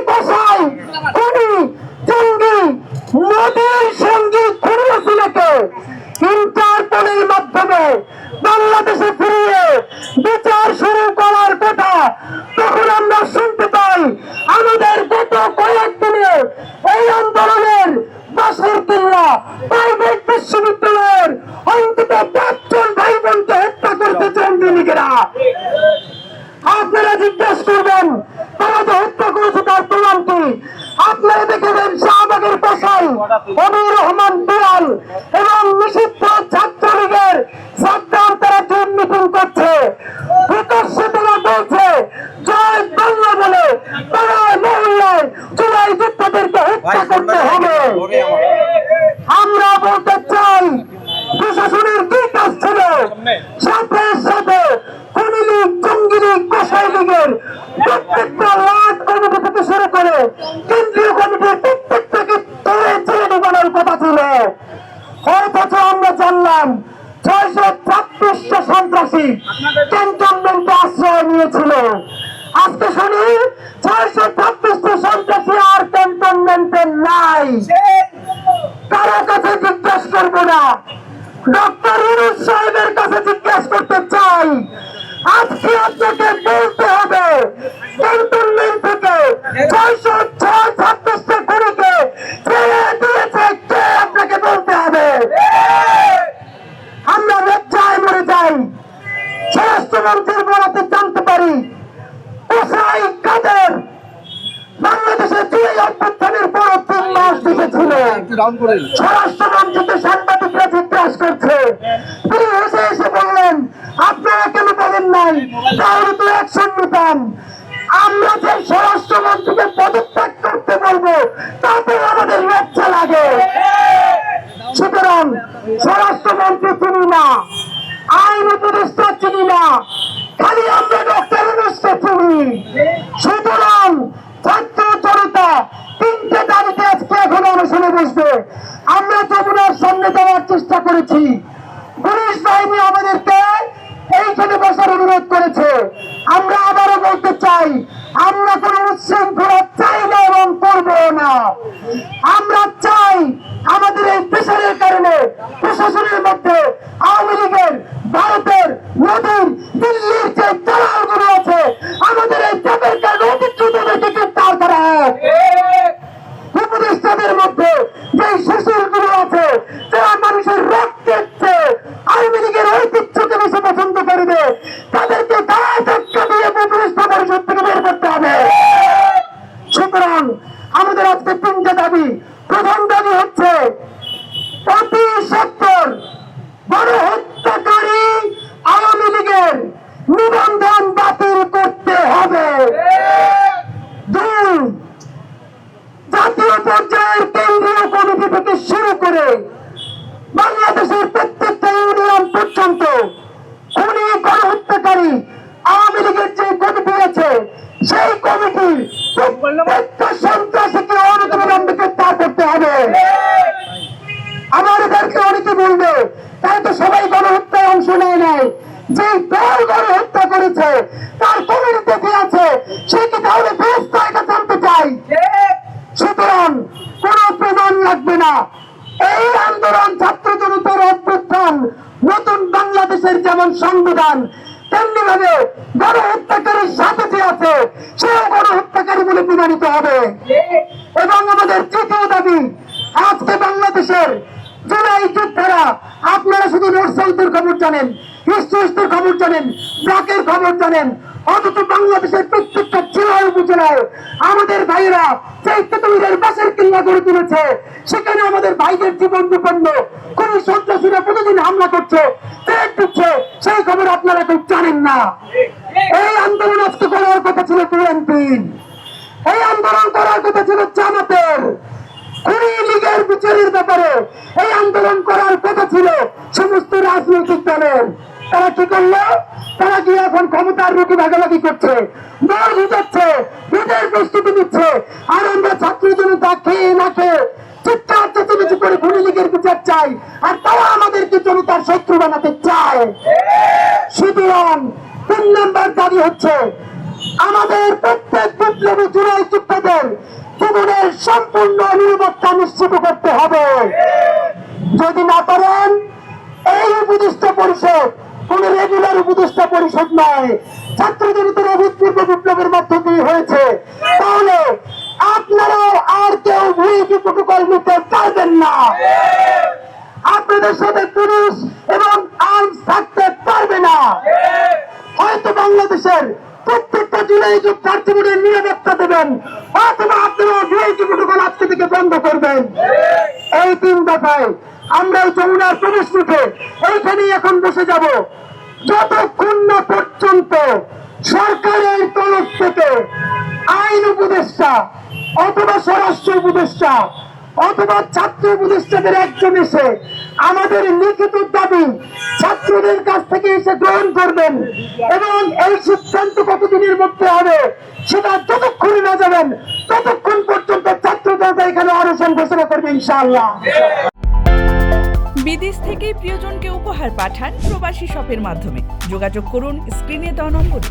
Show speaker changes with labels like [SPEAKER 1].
[SPEAKER 1] কসাই খুনি জঙ্গি মোদীর সঙ্গী খুনিকে ইন্টারপোলের মাধ্যমে বাংলাদেশে ফিরিয়ে বিচার শুরু করার কথা তখন আমরা শুনতে পাই আমাদের গত কয়েকদিনে এই আন্দোলনের বাসের কিল্লা প্রাইভেট বিশ্ববিদ্যালয়ের অন্তত 5 জন ভাই বোনকে হত্যা করতে জঙ্গি লীগেরা। আপনারা জিজ্ঞাসা করবেন তারা যে হত্যা করেছে তার প্রমাণ কি? আপনারা দেখেছেন শাহবাগের কসাই অমির রহমান বিলাল এবং নিষিদ্ধ ছাত্রলীগের সাদ্দাম তারা জুম মিটিং করছে, প্রকাশ্যে তারা বলছে জয় বাংলা বলে পাড়ায় মহল্লায় জুলাই যোদ্ধাদেরকে হত্যা করতে হবে। আমরা বলতে চাই প্রশাসনের কি কাজ ছিল? সাথে সাথে খুনি লীগ জঙ্গি লীগ কসাই লীগের প্রত্যেকটা লাট কমিটি থেকে শুরু করে কেন্দ্রীয় কমিটির প্রত্যেকটাকে ধরে ছেড়ে ঢোকানোর কথা ছিল। অথচ আমরা জানলাম 636 সন্ত্রাসী ক্যান্টনমেন্টে আশ্রয় নিয়েছিল। আজকে শুনি 636 সন্ত্রাসী আর ক্যান্টনমেন্টে নাই। কারো কাছে জিজ্ঞাসা করবো না, ডক্টর ইউনূস সাহেবের কাছে জিজ্ঞাসা করতে চাই। আজকে আপনাকে বলতে হবে ক্যান্টনমেন্ট থেকে 636 খুনিকে ছেড়ে দিয়েছে কে? আপনাকে বলতে হবে। আমরা লজ্জায় মরে যাই। স্বরাষ্ট্রমন্ত্রীর বলাতে জানতে পারি কসাই কাদের বাংলাদেশের জুলাই অভ্যুত্থানের পর 3 মাস দিয়েছিল। স্বরাষ্ট্রমন্ত্রীকে সাংবাদিকরা জিজ্ঞাসা করছে, তিনি এসে এসে বললেন আপনারা কেন বলেন নাই তাহলে তো অ্যাকশন নিতাম। আমরা যে স্বরাষ্ট্রমন্ত্রীকে পদত্যাগ করতে বলবো তাতে আমাদের লজ্জা লাগে। সুতরাং স্বরাষ্ট্রমন্ত্রী চিনি না, আইন উপদেষ্টা চিনি না, খালি আমরা ডক্টর ইউনূসকে চিনি। সুতরাং ছাত্র জনতা 3টে দাবিতে আজকে এখন অনশনে বসবে। আমরা যমুনার সামনে যাওয়ার চেষ্টা করেছি, পুলিশ বাহিনী আমাদেরকে এইখানে বসার অনুরোধ করেছে। আমরা আবারও বলতে চাই আমরা কোন উচ্ছৃঙ্খলা চাই না এবং করবো না। আমরা চাই আমাদের এই প্রেশারের কারণে প্রশাসনের মধ্যে আওয়ামী লীগের, ভারতের, মোদীর, দিল্লির যে দালালগুলো আছে আমাদের এই চাপের কারণে অতিরিক্তদেরকে গ্রেফতার করা হয়। উপদেষ্টাদের মধ্যে যে সুশীলগুলো আছে যারা মানুষের রক্তের চেয়ে আওয়ামী লীগের ঐতিহ্যকে বেশি পছন্দ করবে তাদেরকে গায়ে ধাক্কা দিয়ে উপদেষ্টা পরিষদ থেকে বের করতে হবে। সুতরাং আমাদের আজকে 3টে দাবি। প্রথম দাবি হচ্ছে অতি সত্তর গণহত্যাকারী আওয়ামী লীগের নিবন্ধন বাতিল করতে হবে। 2, জাতীয় পর্যায়ের কেন্দ্রীয় কমিটি থেকে শুরু করে বাংলাদেশের প্রত্যেকটা ইউনিয়ন পর্যন্ত খুনি গণহত্যাকারী আওয়ামী লীগের যে কমিটি আছে সেই কমিটির প্রত্যেকটা সন্ত্রাসীকে অনতিবিলম্বে গ্রেফতার করতে হবে। আমাদেরকে অনেকে বলবে তাই তো সবাই গণহত্যায় অংশ নেয় নাই, যে দল গণহত্যা করেছে তার কমিটিতে কি আছে সে কি তাহলে ফেরেশতা এটা জানতে চাই। সুতরাং কোন প্রমাণ লাগবে না। এই আন্দোলন ছাত্র জনতার অভ্যুত্থান নতুন বাংলাদেশের যেমন সংবিধান তেমনি ভাবে গণহত্যাকারীর সাথে যে আছে সেও গণহত্যাকারী বলে প্রমাণিত হবে। এবং আমাদের 3য় দাবি, আজকে বাংলাদেশের জুলাই যোদ্ধারা, আপনারা শুধু নর্থ সাউথের খবর জানেন, ইস্ট ওয়েস্টের খবর জানেন, ব্লকের খবর জানেন, অথচ বাংলাদেশের প্রত্যেকটা জেলায় উপজেলায় আমাদের ভাইয়েরা সেই তেতুলিয়ার বাসের কিল্লা গড়ে তুলেছে। সেখানে আমাদের ভাইদের জীবন বিপন্ন, কোন সন্ত্রাসীরা প্রতিদিন হামলা করছে, ট্রেন দিচ্ছে, সেই খবর আপনারা কেউ জানেন না। এই আন্দোলন আজকে করার কথা ছিল বিএনপির, এই আন্দোলন করার কথা ছিল জামাতের, খুনি লীগের বিচারের ব্যাপারে এই আন্দোলন করার কথা ছিল সমস্ত রাজনৈতিক দলের। তারা কি করলো? তারা কি এখন ক্ষমতার রুটি ভাগাভাগি করছে, দল বুঝাচ্ছে, ভোটের প্রস্তুতি নিচ্ছে। আর আমরা ছাত্র জনতা খেয়ে না খেয়ে চিৎকার চেঁচামেচি করে খুনি লীগের বিচার চাই, আর তারা আমাদেরকে জনতার শত্রু বানাতে চায়। সুতরাং 3 নম্বর দাবি হচ্ছে আমাদের প্রত্যেক বিপ্লবী জুলাই যোদ্ধাদের জীবনের সম্পূর্ণ নিরাপত্তা নিশ্চিত করতে হবে। যদি না পারেন, এই উপদেষ্টা পরিষদ কোন রেগুলার উপদেষ্টা পরিষদ নয়, ছাত্র জনতার অভূতপূর্ব বিপ্লবের মধ্য দিয়ে হয়েছে, তাহলে আপনারাও আর কেউ ভিআইপি প্রোটোকল নিতে পারবেন না। আপনাদের সাথে পুলিশ এবং আর্মস থাকতে পারবে না। হয়তো বাংলাদেশের প্রত্যেকটা জুলাই যোদ্ধার জীবনের নিরাপত্তা দেবেন, অথবা আপনারা ভিআইপি প্রোটোকল আজকে থেকে বন্ধ করবেন। এই 3 দফায় আমরা যমুনার প্রবেশ মুখে এইখানেই এখন বসে যাব, যতক্ষণ না পর্যন্ত সরকারের তরফ থেকে আইন উপদেষ্টা অথবা স্বরাষ্ট্র উপদেষ্টা অথবা ছাত্র উপদেষ্টাদের একজন এসে আমাদের লিখিত দাবি ছাত্রদের কাছ থেকে এসে গ্রহণ করবেন, এবং এই সিদ্ধান্ত কতদিনের মধ্যে হবে সেটা যতক্ষণ না যাবেন ততক্ষণ পর্যন্ত ছাত্রদল এখানে অনশন ঘোষণা করবে ইনশাআল্লাহ।
[SPEAKER 2] বিদেশ থেকে প্রিয়জনকে উপহার পাঠান প্রবাসী শপের মাধ্যমে। যোগাযোগ করুন স্ক্রিনে দেওয়া নম্বরে।